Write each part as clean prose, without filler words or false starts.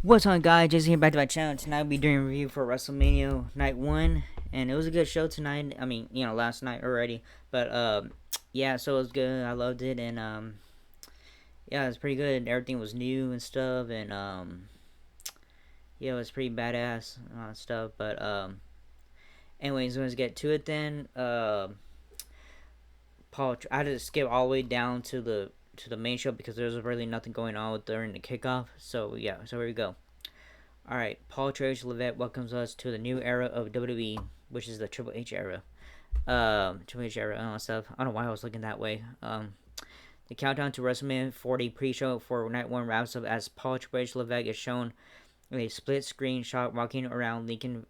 What's on, guys? Jason here back to my channel. Tonight we'll be doing a review for WrestleMania Night 1. And it was a good show tonight. I mean, last night already. But, yeah, so it was good. I loved it. And, yeah, it was pretty good. Everything was new and stuff. And, yeah, it was pretty badass stuff. But, anyways, let's get to it then. I had to skip all the way down to the main show because there was really nothing going on during the kickoff. So, yeah, so here we go. Alright, Paul Trish Levette welcomes us to the new era of WWE, which is the Triple H era. Triple H era and all stuff. I don't know why I was looking that way. The countdown to WrestleMania 40 pre-show for Night 1 wraps up as Paul Triple H Levette is shown in a split screen shot walking around Lincoln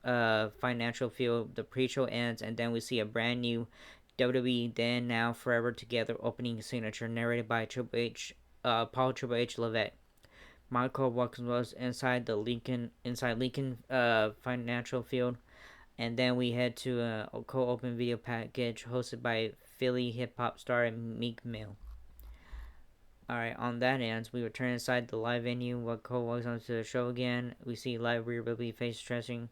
Financial Field. The pre-show ends and then we see a brand new WWE Then Now Forever Together opening signature narrated by Paul Triple H Levette. Michael welcomes us inside Lincoln Financial Field, and then we head to a co-open video package hosted by Philly hip hop star Meek Mill. All right, on that ends, we return inside the live venue. What Cole walks onto the show again. We see live Rhea Ripley face dressing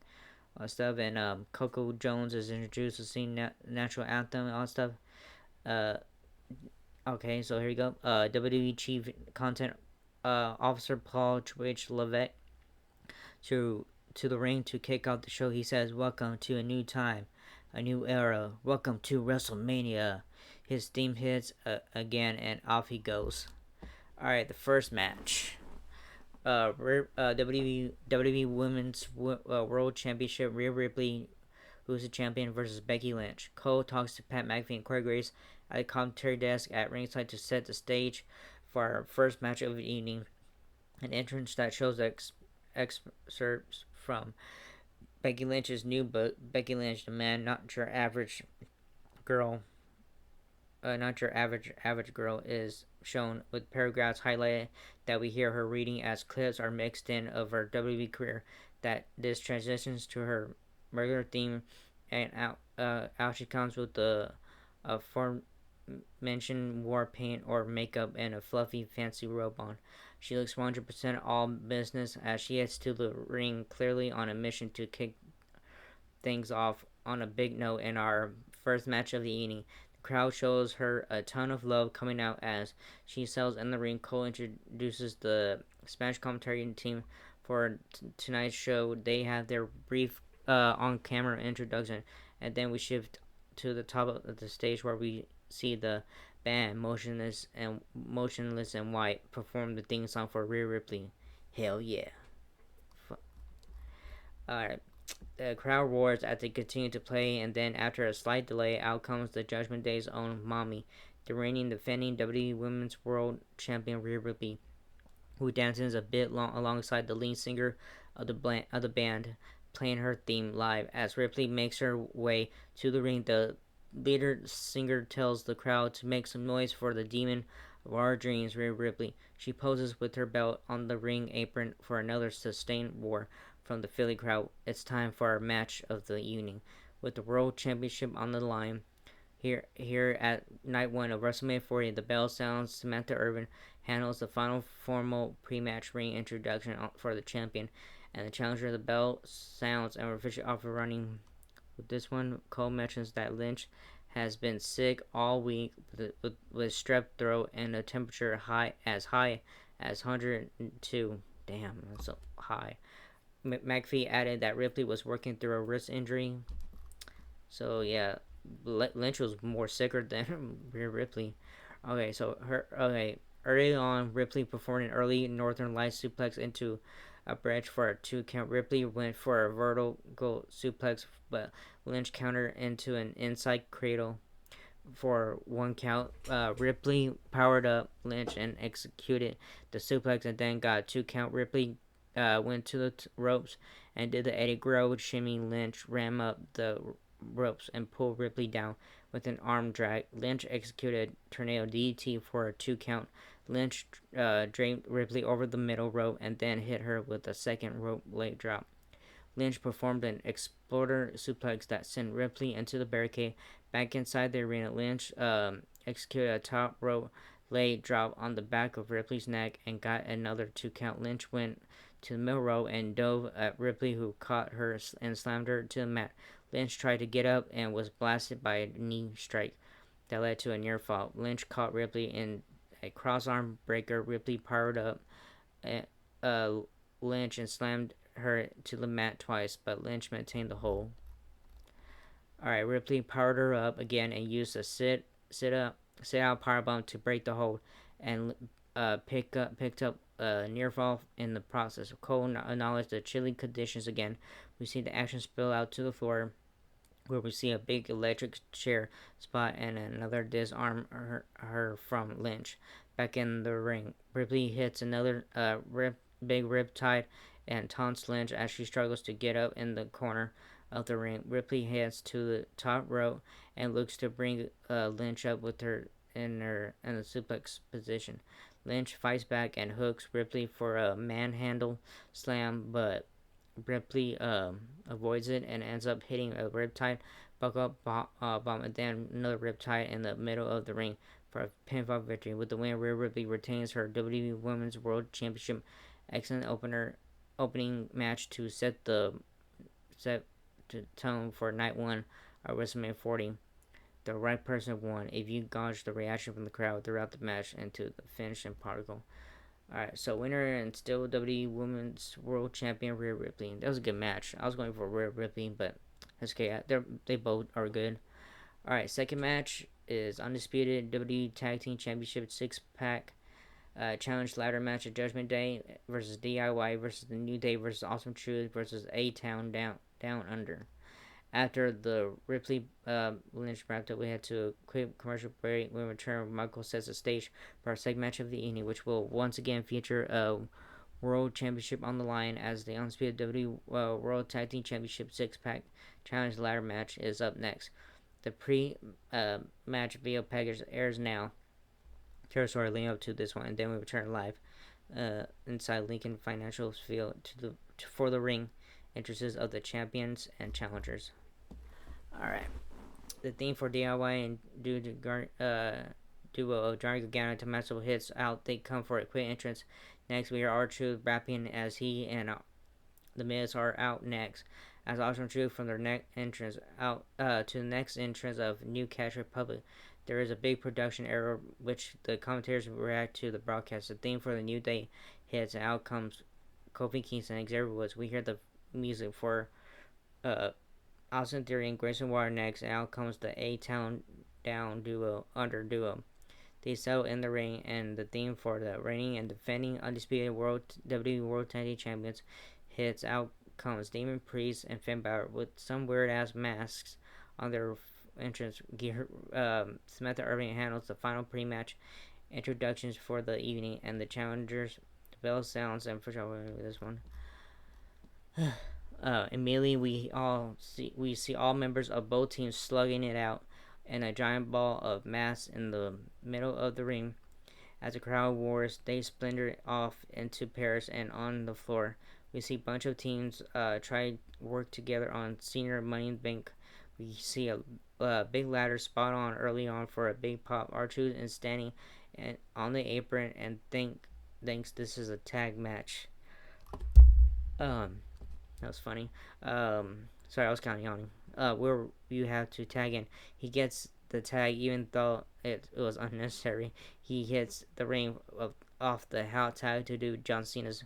stuff, and Coco Jones is introduced to sing national anthem and all stuff. Uh, okay, so here you go. WWE Chief Content Officer Paul H. Levette to the ring to kick off the show. He says, "Welcome to a new time, a new era. Welcome to WrestleMania." His theme hits again, and off he goes. All right, the first match. WWE Women's World Championship. Rhea Ripley, who's the champion, versus Becky Lynch. Cole talks to Pat McAfee and Corey Graves at the commentary desk at ringside to set the stage for our first match of the evening. An entrance that shows excerpts from Becky Lynch's new book, Becky Lynch, the Man, Not Your Average Girl. Not Your Average Girl is shown with paragraphs highlighted that we hear her reading as clips are mixed in of her WWE career. That this transitions to her regular theme, and out she comes with the aforementioned war paint or makeup and a fluffy fancy robe on. She looks 100% all business as she heads to the ring, clearly on a mission to kick things off on a big note in our first match of the evening. The crowd shows her a ton of love coming out as she sells in the ring. Cole introduces the Spanish commentary team for tonight's show. They have their brief on-camera introduction, and then we shift to the top of the stage where we see the band Motionless and White perform the theme song for Rhea Ripley. Hell yeah! Alright. The crowd roars as they continue to play, and then after a slight delay, out comes the Judgment Day's own Mommy, the reigning defending WWE Women's World Champion Rhea Ripley, who dances a bit alongside the lead singer of the band, playing her theme live. As Ripley makes her way to the ring, the leader singer tells the crowd to make some noise for the demon of our dreams, Rhea Ripley. She poses with her belt on the ring apron for another sustained roar from the Philly crowd. It's time for our match of the evening. With the World Championship on the line, here at night 1 of WrestleMania 40, the bell sounds. Samantha Irvin handles the final formal pre-match ring introduction for the champion, and the challenger of the bell sounds and we're officially off and running. With this one, Cole mentions that Lynch has been sick all week with strep throat and a temperature high as 102. Damn, that's so high. McAfee added that Ripley was working through a wrist injury. So yeah, Lynch was more sicker than Rhea Ripley. Early on, Ripley performed an early Northern Lights suplex into a bridge for a 2 count. Ripley went for a vertical suplex, but Lynch countered into an inside cradle for 1 count. Ripley powered up Lynch and executed the suplex and then got a 2 count. Ripley went to the ropes and did the Eddie Guerrero shimmy. Lynch ran up the ropes and pulled Ripley down with an arm drag. Lynch executed Tornado DDT for a 2 count. Lynch draped Ripley over the middle rope and then hit her with a second rope leg drop. Lynch performed an exploder suplex that sent Ripley into the barricade. Back inside the arena, Lynch executed a top rope leg drop on the back of Ripley's neck and got another 2 count. Lynch went to the middle row and dove at Ripley, who caught her and slammed her to the mat. Lynch tried to get up and was blasted by a knee strike that led to a near fall. Lynch caught Ripley in a cross-arm breaker. Ripley powered up uh, Lynch and slammed her to the mat twice, but Lynch maintained the hold. Alright, Ripley powered her up again and used a sit out powerbomb to break the hold and picked up a near fall in the process. Cole acknowledged the chilly conditions again. We see the action spill out to the floor, where we see a big electric chair spot and another disarm her from Lynch. Back in the ring, Ripley hits another big rip tide and taunts Lynch as she struggles to get up in the corner of the ring. Ripley heads to the top rope and looks to bring Lynch up with her in the suplex position. Lynch fights back and hooks Ripley for a manhandle slam, but Ripley avoids it and ends up hitting a riptide buckle bomb and then another riptide in the middle of the ring for a pinfall victory. With the win, Rhea Ripley retains her WWE Women's World Championship. Excellent opening match to set the tone for night one of WrestleMania 40. The right person won if you gauge the reaction from the crowd throughout the match and to the finishing particle. Alright, so winner and still WWE Women's World Champion Rhea Ripley. That was a good match. I was going for Rhea Ripley, but that's okay. They both are good. Alright, second match is Undisputed WWE Tag Team Championship 6-pack challenge ladder match at Judgment Day versus DIY versus the New Day versus Awesome Truth versus A-Town Down Under. After the Ripley Lynch wrapped up, we had to quick commercial break. When we return, Michael sets the stage for our second match of the evening, which will once again feature a World Championship on the line, as the Undisputed WWE World Tag Team Championship 6-pack challenge ladder match is up next. The pre-match video package airs now. Territory leading up to this one, and then we return live inside Lincoln Financial Field for the ring entrances of the champions and challengers. Alright. The theme for DIY and duo of Johnny Gargano and Tommaso hits out. They come for a quick entrance. Next, we hear R-Truth rapping as he and The Miz are out next. As Awesome Truth from their next entrance out to the next entrance of New Cash Republic. There is a big production error, which the commentators react to the broadcast. The theme for the New Day hits, and out comes Kofi Kingston and Xavier Woods. We hear the music for Austin Theory and Grayson Waller next, and out comes the A-Town Down duo. They settle in the ring, and the theme for the reigning and defending undisputed WWE World Tag Team Champions hits. Out comes Damon Priest and Finn Balor with some weird ass masks on their entrance gear. Samantha Irving handles the final pre-match introductions for the evening, and the challengers. The bell sounds, and for sure this one. Immediately we see all members of both teams slugging it out in a giant ball of mass in the middle of the ring. As the crowd wars, they splinter off into pairs and on the floor. We see a bunch of teams try to work together on Senior Money in the Bank. We see a big ladder spot on early on for a big pop. R-Truth is standing on the apron and thinks this is a tag match. That was funny. Sorry, I was kind of yawning. Where you have to tag in. He gets the tag even though it was unnecessary. He hits the ring off the hot tag to do John Cena's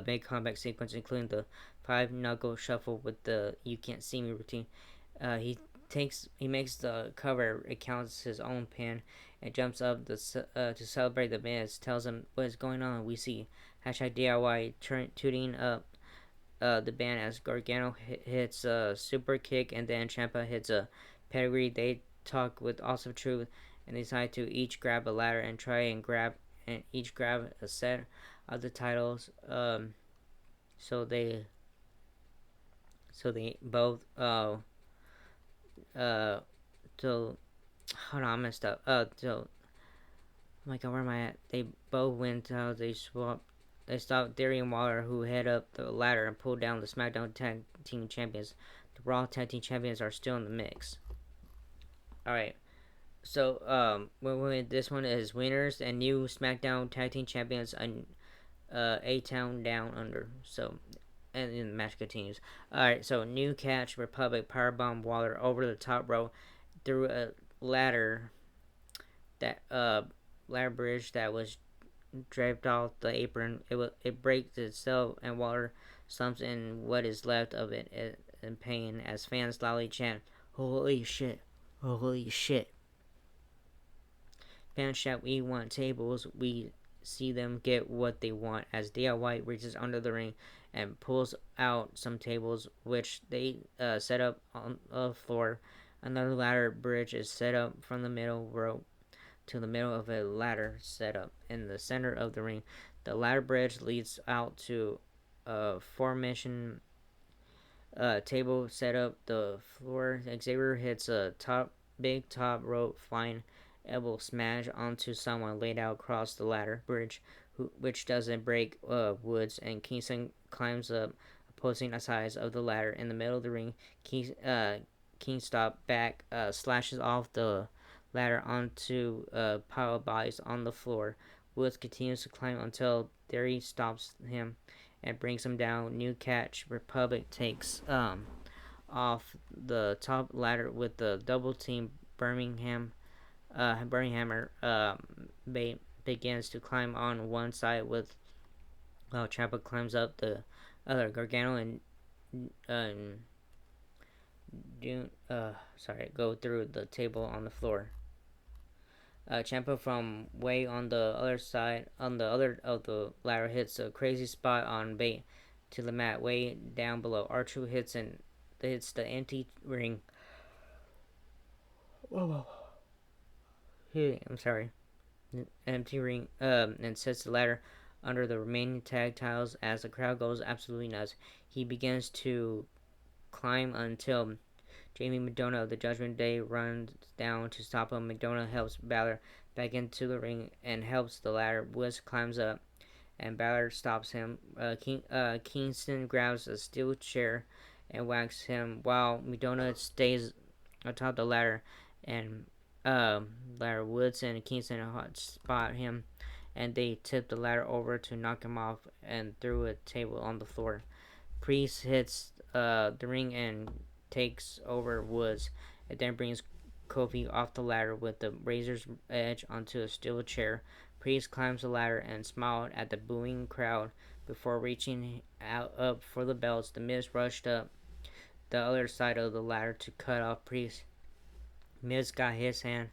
big comeback sequence, including the 5-knuckle shuffle with the "You Can't See Me" routine. He makes the cover. It counts his own pin and jumps up to celebrate. The Miz tells him what is going on. We see #DIY tooting up the band as Gargano hits a super kick, and then Ciampa hits a pedigree. They talk with Awesome Truth and decide to each grab a ladder and grab a set of the titles. So they both so hold on, I messed up. So oh my god, where am I at? They both win titles. They stop Theory and Waller, who head up the ladder and pull down the SmackDown Tag Team Champions. The Raw Tag Team Champions are still in the mix. Alright. So this one is winners and new SmackDown Tag Team Champions and A Town Down Under. So and then the match continues. All right, so new catch Republic powerbomb Waller over the top rope through a ladder that ladder bridge that was draped off the apron. It breaks itself and Waller slumps in what is left of it in pain as fans loudly chant, "Holy shit! Holy shit!" Fans shout, "We want tables." We see them get what they want as DIY White reaches under the ring and pulls out some tables, which they set up on the floor. Another ladder bridge is set up from the middle rope to the middle of a ladder set up in the center of the ring. The ladder bridge leads out to a formation table set up the floor. Xavier hits a big top rope flying elbow smash onto someone laid out across the ladder bridge, which doesn't break Woods, and Kingston climbs up, opposing the sides of the ladder in the middle of the ring. King stop back slashes off the ladder onto a pile of bodies on the floor. Woods continues to climb until Theory stops him and brings him down. New catch Republic takes off the top ladder with the double team. Birminghammer begins to climb on one side with Ciampa climbs up the other. Gargano and go through the table on the floor. Ciampa from way on the other side, on the other of the ladder, hits a crazy spot on bait to the mat way down below. R-Truth hits the empty ring. Whoa. I'm sorry, empty ring. And sets the ladder under the remaining tag titles as the crowd goes absolutely nuts. He begins to climb until Jamie McDonough of the Judgment Day runs down to stop him. McDonough helps Balor back into the ring and helps the ladder. Woods climbs up and Balor stops him. Kingston grabs a steel chair and whacks him while McDonough stays atop the ladder, and ladder. Woods and Kingston spot him and they tip the ladder over to knock him off and through a table on the floor. Priest hits the ring and takes over Woods. It then brings Kofi off the ladder with the razor's edge onto a steel chair. Priest climbs the ladder and smiled at the booing crowd before reaching out up for the belts. The Miz rushed up the other side of the ladder to cut off Priest. Miz got his hand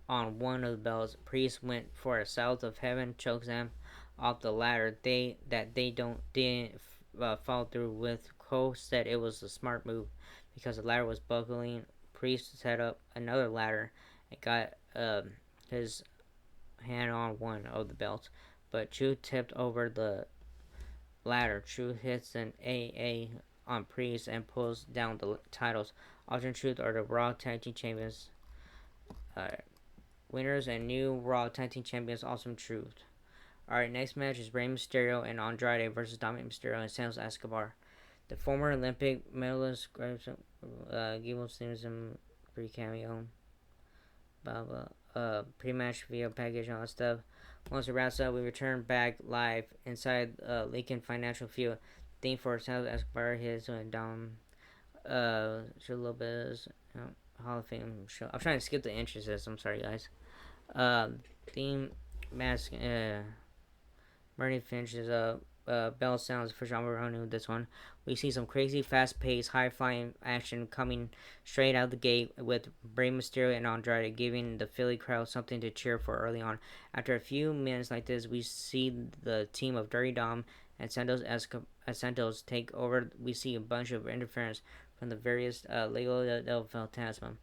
on one of the belts. Priest went for a South of Heaven chokeslam off the ladder. Didn't follow through with. Cole said it was a smart move because the ladder was buckling. Priest set up another ladder and got his hand on one of the belts, but Truth tipped over the ladder. Truth hits an AA on Priest and pulls down the titles. Alternate Truth are the Raw Tag Team Champions. Winners and new Raw Tag Team Champions, Awesome Truth. Alright, next match is Rey Mysterio and Andrade versus Dominic Mysterio and Santos Escobar. The former Olympic medalist Gable Stevenson free cameo. Blah blah. Pre-match video package and all that stuff. Once it wraps up, we return back live inside Lincoln Financial Field. Theme for Santos Escobar his Dom show a little bit Hall of Fame show. I'm trying to skip the entrances. I'm sorry, guys. Theme mask. Murray finishes up. Bell sounds for Jean Baroni with this one. We see some crazy, fast-paced, high-flying action coming straight out the gate with Rey Mysterio and Andrade giving the Philly crowd something to cheer for early on. After a few minutes like this, we see the team of Dirty Dom and Santos take over. We see a bunch of interference from the various Legado del Fantasma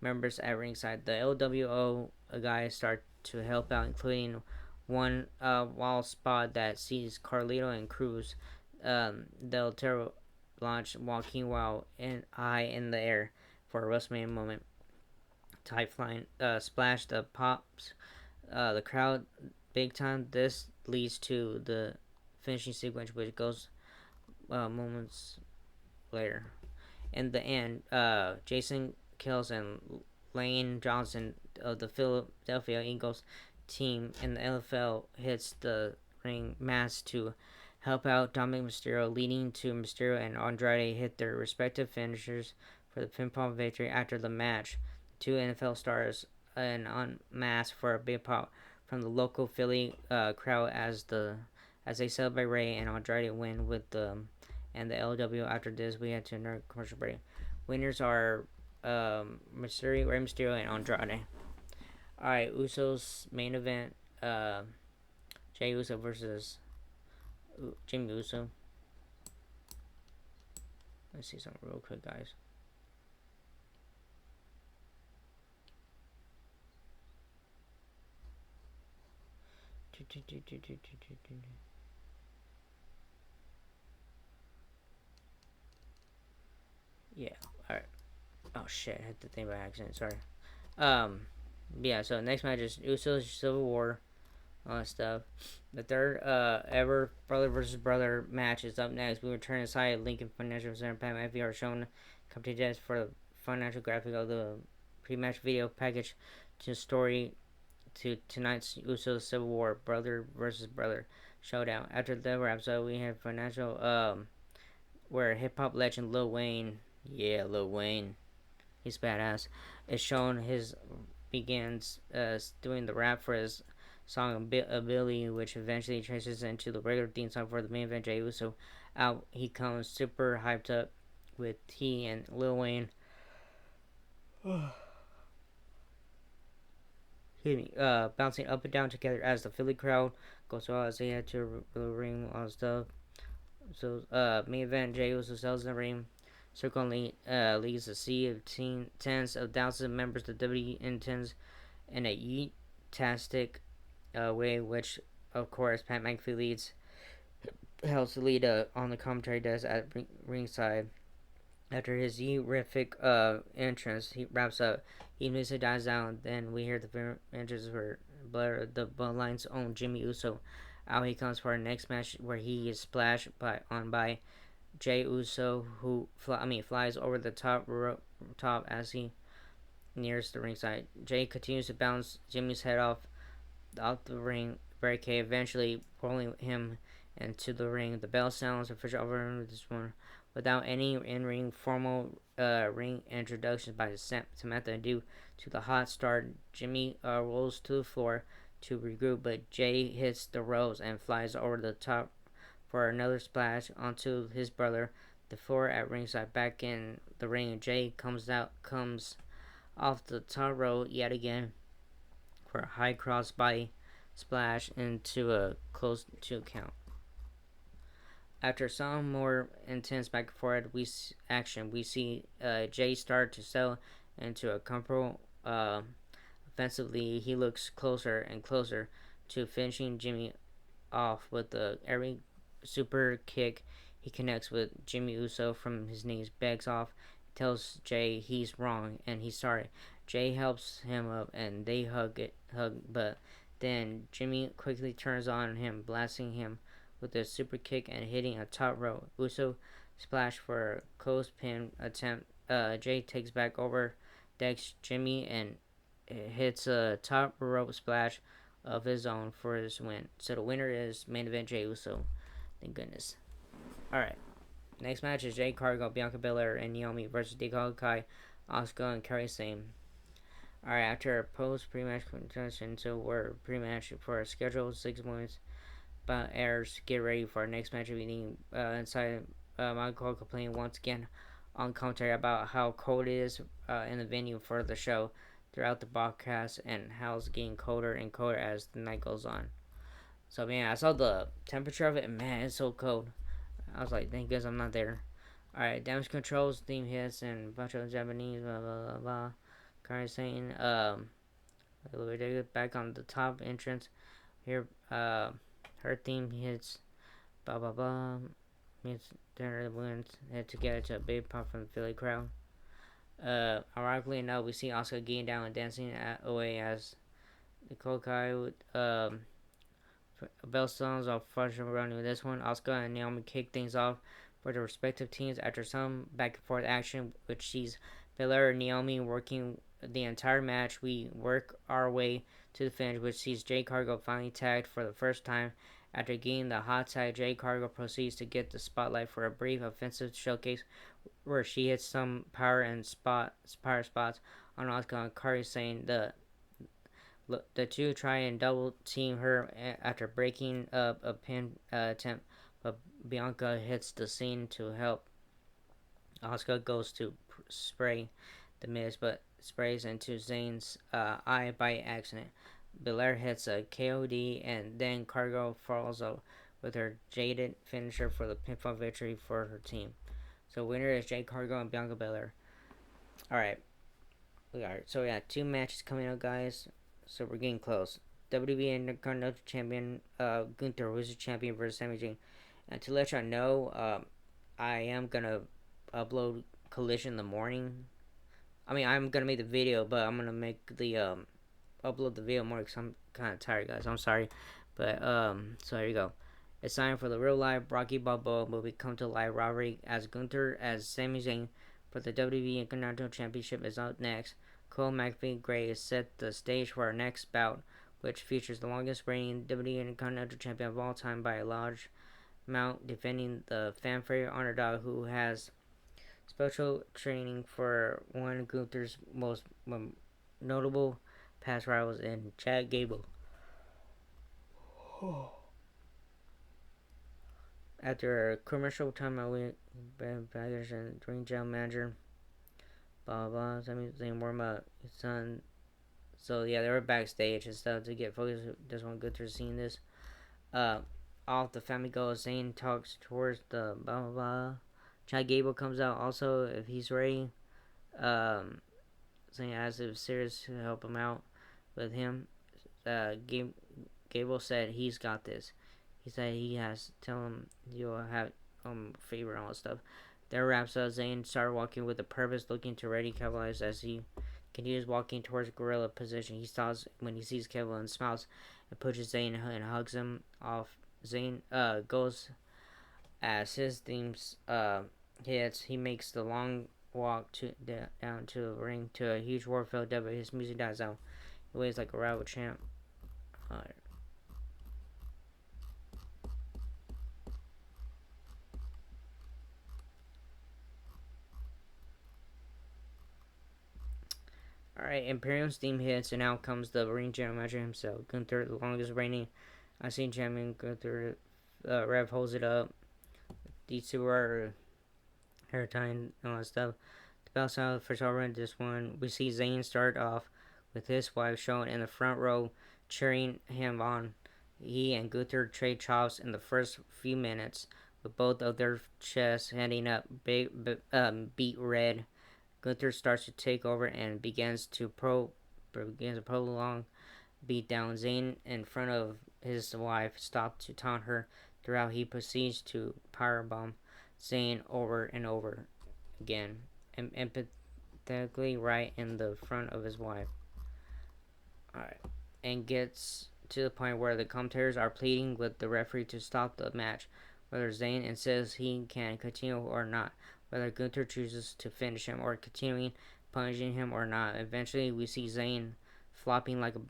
members at ringside. The LWO guys start to help out, including one wall spot that sees Carlito and Cruz Del Toro launch Joaquin while high in the air for a WrestleMania moment. Type flying splash the pops the crowd big time. This leads to the finishing sequence, which goes moments later. In the end, Jason Kills and Lane Johnson of the Philadelphia Eagles team in the NFL hits the ring mask to help out Dominic Mysterio, leading to Mysterio and Andrade hit their respective finishers for the pinfall victory. After the match, two NFL stars unmasked for a big pop from the local Philly crowd as they celebrate Ray and Andrade win with the and the LW. After this, we had to another commercial break. Winners are Ray Mysterio, and Andrade. All right, Usos main event. Jey Uso versus Jimmy Uso. Let's see something real quick, guys. Yeah. All right. Oh shit! I hit the thing by accident. Sorry. Um. Yeah. So next match is Usos Civil War. All that stuff. The third ever brother versus brother match is up next. We return inside Lincoln Financial Center. Pat McAfee are shown company desk for the financial graphic of the pre-match video package to story to tonight's Usos Civil War brother versus brother showdown. After the wraps up, we have financial where hip hop legend Lil Wayne, yeah, Lil Wayne, he's badass, is shown his begins doing the rap for his song Billy, which eventually transitions into the regular theme song for the main event. Jey Uso out, he comes super hyped up with he and Lil Wayne. Bouncing up and down together as the Philly crowd goes wild as they head to the ring, all stuff. So, main event, Jey Uso sells in the ring. Circle leads a sea of tens of thousands of members of WWE intends in a yeet-tastic way, which, of course, Pat McAfee helps to lead on the commentary desk at ringside. After his horrific entrance, he wraps up. He immediately dies down. Then we hear the entrance for the Bloodline's own Jimmy Uso. Out he comes for our next match, where he is splashed by Jey Uso, who flies over the top as he nears the ringside. Jey continues to bounce Jimmy's head off the ring barricade, eventually pulling him into the ring. The bell sounds official over this one. Without any in-ring formal ring introductions by Samantha due to the hot start, Jimmy rolls to the floor to regroup, but Jey hits the ropes and flies over the top for another splash onto his brother. The floor at ringside. Back in the ring, Jey comes off the top rope yet again for a high crossbody splash into a close 2 count. After some more intense back and forth action, we see Jey start to settle into a comfortable. Offensively, he looks closer and closer to finishing Jimmy off with every super kick he connects with. Jimmy Uso from his knees begs off, tells Jey he's wrong and he's sorry. Jey helps him up and they hug, but then Jimmy quickly turns on him, blasting him with a super kick and hitting a top rope. Uso splash for a close pin attempt. Jey takes back over, decks Jimmy, and hits a top rope splash of his own for his win. So the winner is main event Jey Uso. Thank goodness. Alright. Next match is Jade Cargill, Bianca Belair, and Naomi versus Dakota Kai, Asuka, and Kairi Sane. Alright, after a pre-match contestation, so we're pre-match for a scheduled 6 points. But airs, get ready for our next match meeting inside. Michael complaining once again on commentary about how cold it is in the venue for the show throughout the broadcast and how it's getting colder and colder as the night goes on. So man, I saw the temperature of it and man, it's so cold. I was like, thank goodness I'm not there. Alright, damage controls, theme hits, and a bunch of Japanese, blah blah blah blah. Kairi saying, back on the top entrance here, her theme hits, blah blah blah. Means dinner wins head to get it to a big pop from the Philly crowd. Ironically enough, we see Asuka getting down and dancing away as the Kokai with bell stones off fresh running with this one. Asuka and Naomi kick things off for their respective teams after some back and forth action, which sees Belair and Naomi working the entire match. We work our way to the finish, which sees Jade Cargill finally tagged for the first time. After getting the hot tag, Jade Cargill proceeds to get the spotlight for a brief offensive showcase where she hits some power spots on Asuka and Kari, saying the two try and double team her after breaking up a pin attempt, but Bianca hits the scene to help. Asuka goes to spray the Miz, but sprays into Zayn's eye by accident. Belair hits a KOD, and then Cargo follows up with her jaded finisher for the pinfall victory for her team. So winner is Jade Cargo and Bianca Belair. All right, so we got 2 matches coming up, guys. So we're getting close. WWE Intercontinental Champion Gunther, who's the champion, versus Sami Zayn. And to let y'all know, I am gonna upload Collision in the morning. I mean, I'm gonna make the video, but I'm gonna make the upload the video more because I'm kind of tired, guys. I'm sorry, but so there you go. It's time for the real live Rocky Balboa movie come to life rivalry as Gunther as Sami Zayn for the WWE Intercontinental Championship is up next. Cole McAfee Gray has set the stage for our next bout, which features the longest reigning WWE Intercontinental Champion of all time by a large amount, defending the fan favorite underdog who has special training for one of Gunther's most notable past rivals in Chad Gable. After a commercial timeout, baggers and ring general manager, blah blah. Sami Zayn warm up. His son. So yeah, they were backstage and stuff to get focused. Just want Gunther seeing this. Off the family goes. Zayn talks towards the blah blah blah. Chad Gable comes out also if he's ready. Saying as if serious to help him out with him. Gable said he's got this. He said he has tell him you'll have favor and all that stuff. There wraps up. Zayn started walking with a purpose, looking to ready capitalize as he continues walking towards gorilla position. He stops when he sees Kevin and smiles and pushes Zayn and hugs him off. Zayn goes as his themes hits. He makes the long walk down to the ring to a huge Warfield debut. His music dies out. He waves like a rival champ. Alright, Imperium's theme hits, and out comes the ring general manager himself. Gunther, the longest reigning IC champion. Gunther, Rev holds it up. These two are hair tying and all that stuff. The bell's out for run this one. We see Zayn start off with his wife shown in the front row, cheering him on. He and Gunther trade chops in the first few minutes, with both of their chests heading up, beat red. Gunther starts to take over and begins to prolong beat down. Zayn in front of his wife stopped to taunt her. Throughout, he proceeds to powerbomb Zayn over and over again, and empathetically right in the front of his wife. Alright, and gets to the point where the commentators are pleading with the referee to stop the match, whether Zayn insists he can continue or not, whether Gunther chooses to finish him or continuing punishing him or not. Eventually, we see Zayn flopping like a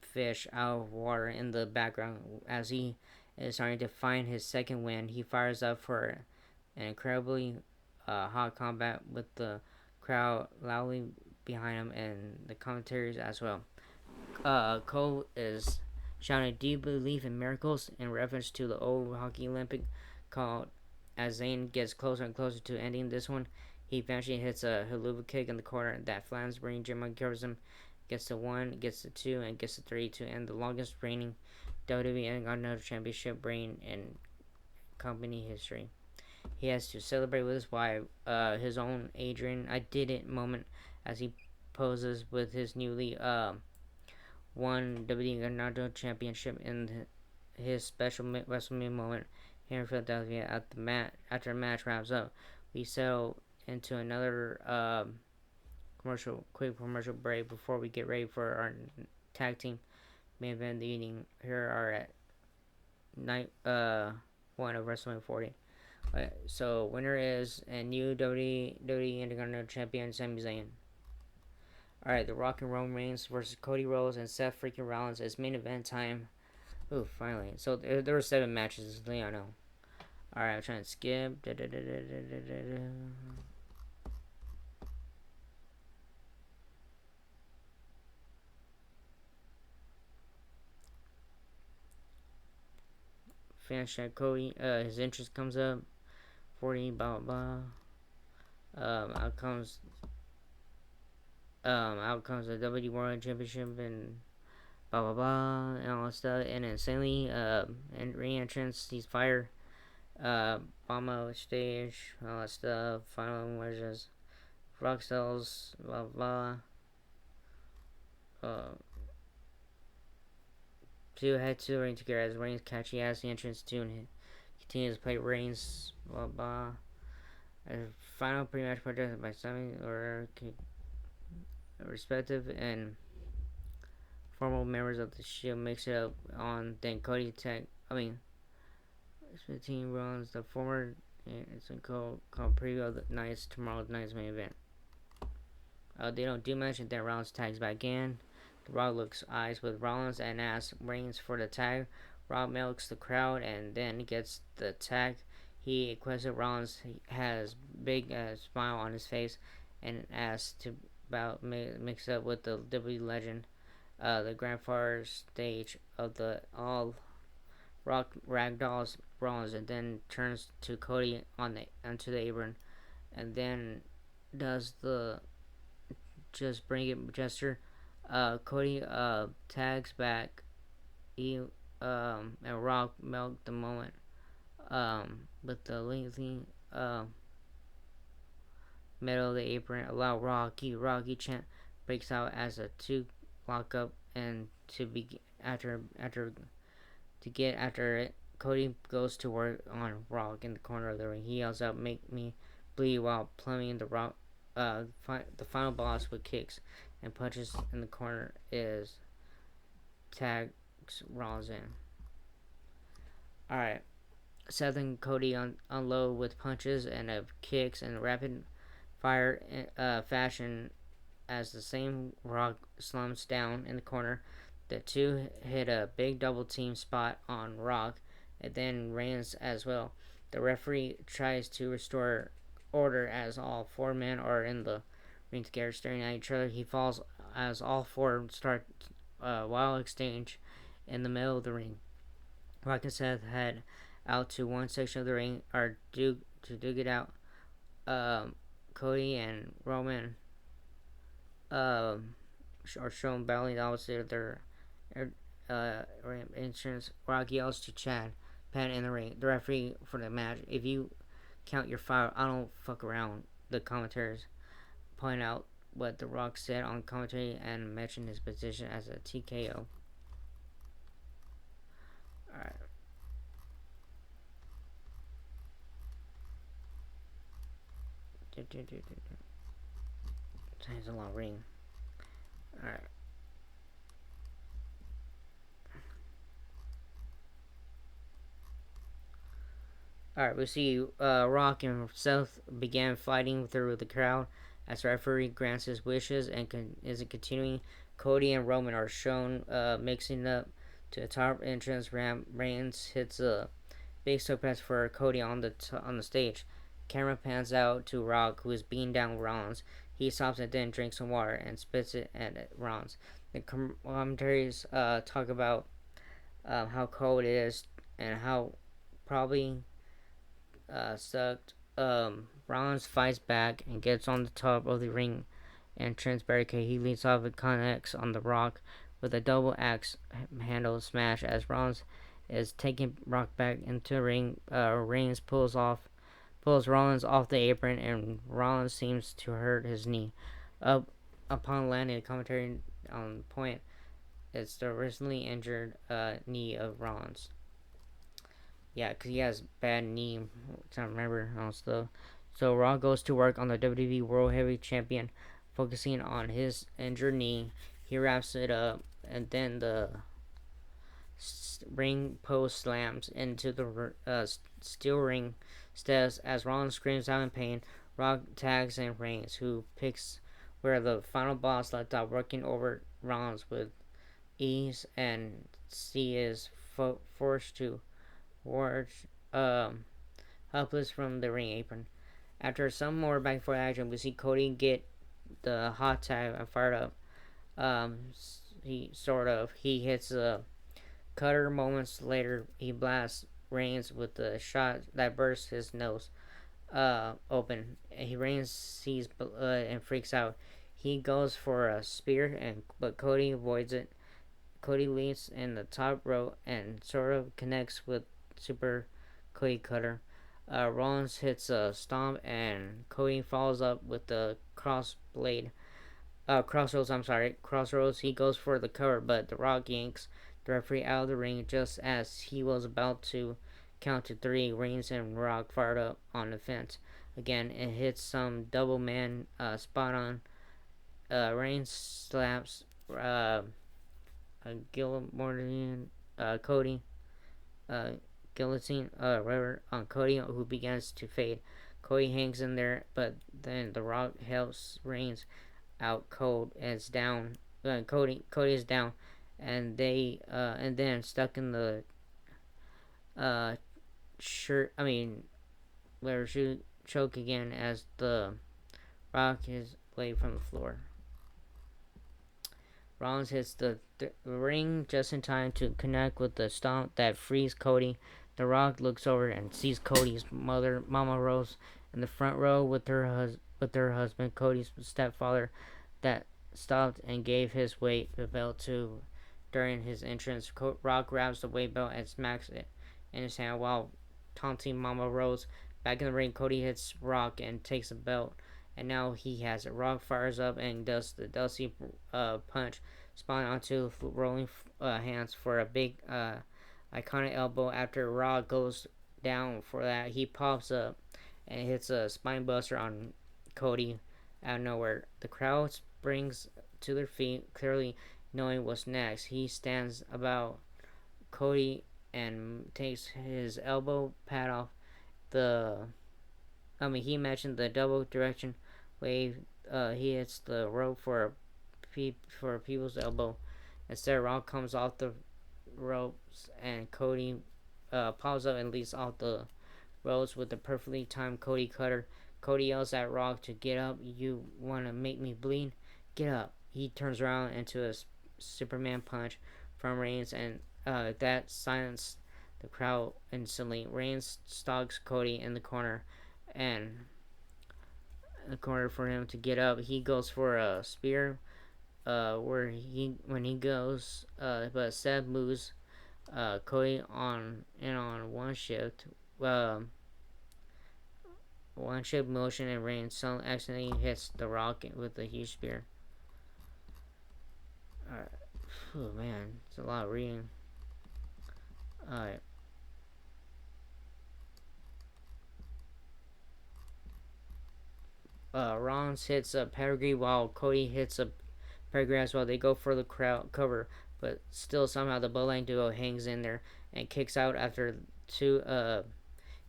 fish out of water in the background as he is starting to find his second wind. He fires up for an incredibly hot combat with the crowd loudly behind him and the commentaries as well. Cole is shouting, "Do you believe in miracles?" in reference to the old hockey Olympic called. As Zayn gets closer and closer to ending this one, he eventually hits a haluva kick in the corner that flattens Brain Jim covers him, gets to 1, gets to 2, and gets to 3 to end the longest reigning WWE Intercontinental Championship reign in company history. He has to celebrate with his wife, his own Adrian I did it moment as he poses with his newly won WWE Intercontinental Championship in his special WrestleMania moment here in Philadelphia. After the match wraps up, we settle into another quick commercial break before we get ready for our tag team main event of the evening. Here are at night 1 of WrestleMania 40. So winner is a new WWE Intercontinental Champion Sami Zayn. All right, The Rock and Roman Reigns versus Cody Rhodes and Seth freaking Rollins is main event time. Ooh, finally. So there were 7 matches. I know. All right, I'm trying to skip. Finish that Cody. His interest comes up. 40. Blah blah blah. Outcomes. Outcomes of the WWE World Championship and blah blah blah and all that stuff. And insanely. And re-entrance. He's fire. Bomb out stage. All that stuff. Final emerges. Rock cells. Blah blah. Uh, Two head to the ring together as Reigns catchy as the entrance tune hit. Continues to play Reigns. Blah blah. A final pre-match projected by Sammy or respective and formal members of the Shield mix it up on then Cody tag. I mean, 15 runs the former. It's a called preview of the night's tomorrow's night's main event. They don't do much, and then Rollins tags back in. The Rock looks eyes with Rollins and asks Reigns for the tag. Rock milks the crowd and then gets the tag. He requested Rollins has big smile on his face and asks to about mix up with the WWE legend, the grandfather stage of the all Rock ragdolls Rollins and then turns to Cody onto the apron and then does the just bring it gesture. Cody tags back. He and Rock milk the moment. With the lengthy middle of the apron, allow Rocky chant breaks out as a two lock up and to be after to get after it. Cody goes to work on Rock in the corner of the ring. He yells out, "Make me bleed," while plummeting the Rock. The final boss with kicks and punches in the corner is tags Rollins in. All right, Seth and Cody unload with punches and kicks in rapid fire fashion as the same Rock slumps down in the corner. The two hit a big double team spot on Rock and then Reigns as well. The referee tries to restore order as all 4 men are in the ring together staring at each other. He falls as all 4 start a wild exchange in the middle of the ring. Rock and Seth head out to one section of the ring or to dig it out. Cody and Roman are shown battling the opposite of their entrance. Rock yells to Chad Penn in the ring, the referee for the match. "If you count your foul, I don't fuck around." The commentators point out what The Rock said on commentary and mention his position as a TKO. Alright. It's a long ring. Alright. Alright, we see Rock and Seth began fighting through the crowd as the referee grants his wishes and isn't continuing. Cody and Roman are shown mixing up to the top entrance ramp. Reigns hits a big suplex for Cody on the stage. Camera pans out to Rock, who is beating down Rollins. He stops and then drinks some water and spits it at Rollins. The commentaries talk about how cold it is and how probably sucked. Rollins fights back and gets on the top of the ring entrance barricade. He leads off and connects on the Rock with a double axe handle smash as Rollins is taking Rock back into the ring. Reigns pulls Rollins off the apron and Rollins seems to hurt his knee. Upon landing, commentary on point, it's the recently injured knee of Rollins. Yeah, because he has bad knee. I can't remember all stuff. So Raw goes to work on the WWE World Heavyweight Champion, focusing on his injured knee. He wraps it up, and then the ring post slams into the steel ring steps as Rollins screams out in pain. Rock tags in Reigns, who picks where the final boss left out working over Rollins with ease, and C is forced to watch helpless from the ring apron. After some more back and forth action, we see Cody get the hot tag fired up. Um, he hits a cutter. Moments later, he blasts Reigns with a shot that bursts his nose open. Reigns sees and freaks out. He goes for a spear, but Cody avoids it. Cody leads in the top rope and sort of connects with Super Cody Cutter. Rollins hits a stomp and Cody follows up with the crossroads. I'm sorry, crossroads. He goes for the cover, but The Rock yanks the referee out of the ring just as he was about to count to three. Reigns and Rock fired up on the fence. Again, it hits some double man spot on. Reigns slaps Gilmore Cody uh, guillotine rubber on Cody, who begins to fade. Cody hangs in there, but then The Rock helps Reigns out cold as down. Cody is down, and then stuck in the uh shirt. I mean, letter shoot choke again as The Rock is laid from the floor. Rollins hits the ring just in time to connect with the stomp that frees Cody. The Rock looks over and sees Cody's mother, Mama Rose, in the front row with her husband, Cody's stepfather, that stopped and gave his weight belt to during his entrance. Rock grabs the weight belt and smacks it in his hand while taunting Mama Rose. Back in the ring, Cody hits Rock and takes the belt, and now he has it. Rock fires up and does the Dusty punch, spawning onto rolling hands for a big iconic elbow. After Rock goes down for that, he pops up and hits a spine buster on Cody out of nowhere. The crowd springs to their feet, clearly knowing what's next. He stands about Cody and takes his elbow pad off the. He mentioned the double direction wave. He hits the rope for a people's elbow. Instead, Rock comes off the ropes and Cody pops up and leads off the ropes with the perfectly timed Cody Cutter. Cody yells at Rock to get up. You want to make me bleed? Get up. He turns around into a Superman punch from Reigns, and that silenced the crowd instantly. Reigns stalks Cody in the corner and for him to get up. He goes for a spear, when he goes, but Seth moves Cody on one shift motion, and Reigns accidentally hits The Rock with a huge spear. Alright. Oh man, it's a lot of reading. Alright. Rollins hits a pedigree while Cody hits a pedigree as well. They go for the crowd cover, but still somehow the Bloodline duo hangs in there and kicks out after two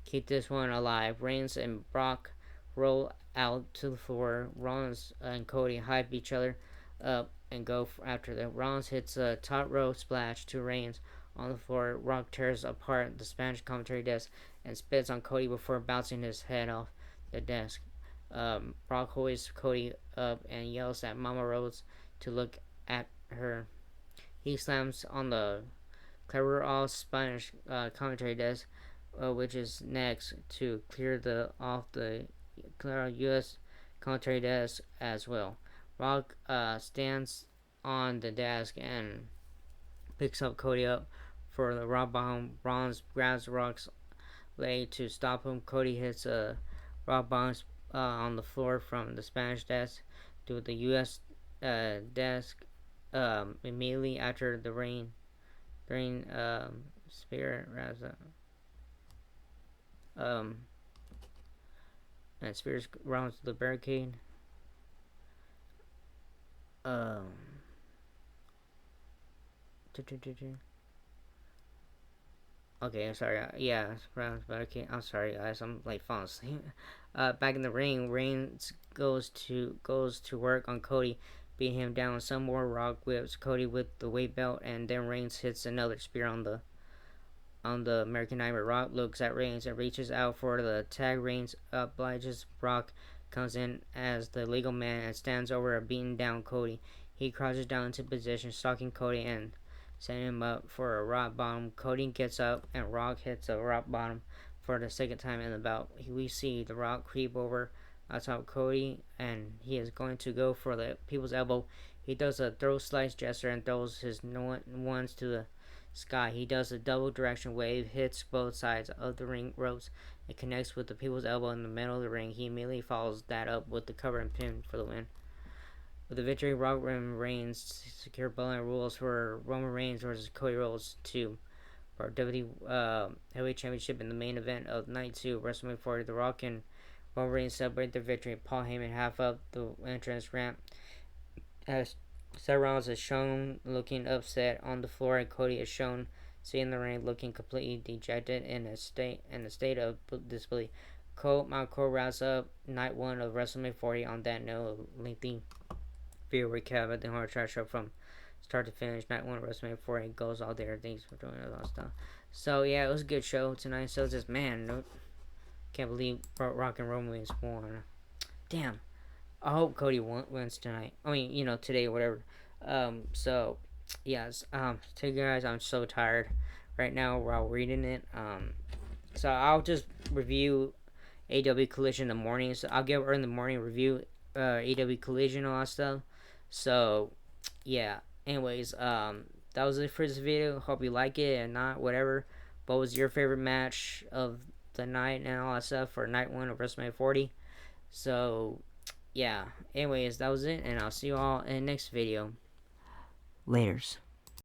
keep this one alive. Reigns and Brock roll out to the floor. Rollins and Cody hype each other up and go after them. Rollins hits a top rope splash to Reigns on the floor. Rock tears apart the Spanish commentary desk and spits on Cody before bouncing his head off the desk. Brock hoists Cody up and yells at Mama Rose to look at her. He slams on the clever all Spanish commentary desk, which is next to clear the U.S. commentary desk as well. Rock stands on the desk and picks up Cody up for the rock bomb. Rollins grabs Rock's leg to stop him. Cody hits a rock bomb on the floor from the Spanish desk to the U.S. Desk immediately after the rain Spear and Spears rounds the barricade. Um, Okay, I'm sorry. Yeah, but okay. I'm sorry, guys. I'm like falling asleep. Back in the ring, Reigns goes to work on Cody, beating him down. Some more Rock whips Cody with the weight belt, and then Reigns hits another spear on the American Nightmare. Rock looks at Reigns and reaches out for the tag. Reigns obliges. Rock comes in as the legal man and stands over a beaten down Cody. He crouches down into position, stalking Cody and setting him up for a rock bottom. Cody gets up and Rock hits a rock bottom for the second time in the bout. We see the Rock creep over atop Cody and he is going to go for the people's elbow. He does a throw slice gesture and throws his ones to the sky. He does a double direction wave, hits both sides of the ring ropes, and connects with the people's elbow in the middle of the ring. He immediately follows that up with the cover and pin for the win. With the victory, Roman Reigns secure Bloodline rules for Roman Reigns versus Cody Rhodes 2 for WWE Heavyweight Championship in the main event of Night 2, WrestleMania 40. The Rock and Roman Reigns celebrate their victory. Paul Heyman half up the entrance ramp as Seth Rollins is shown looking upset on the floor, and Cody is shown sitting in the ring looking completely dejected in a state of disbelief. Mount Cole wraps up night 1 of WrestleMania 40 on that note. Lengthy video recap at the Hard Trash Show from start to finish. Night 1 of WrestleMania 40 goes all there. Thanks for doing all that stuff. So yeah, it was a good show tonight. So just man, can't believe Rock and Roman Reigns won. Damn. I hope Cody wins tonight. I mean, today or whatever. So, yes. To you guys, I'm so tired right now while reading it. So I'll just review AW Collision in the morning. So I'll get her in the morning review AW Collision and all that stuff. So, yeah. Anyways, that was it for this video. Hope you like it and not whatever. What was your favorite match of the night and all that stuff for night 1 of WrestleMania 40? So, yeah. Anyways, that was it, and I'll see you all in the next video. Laters.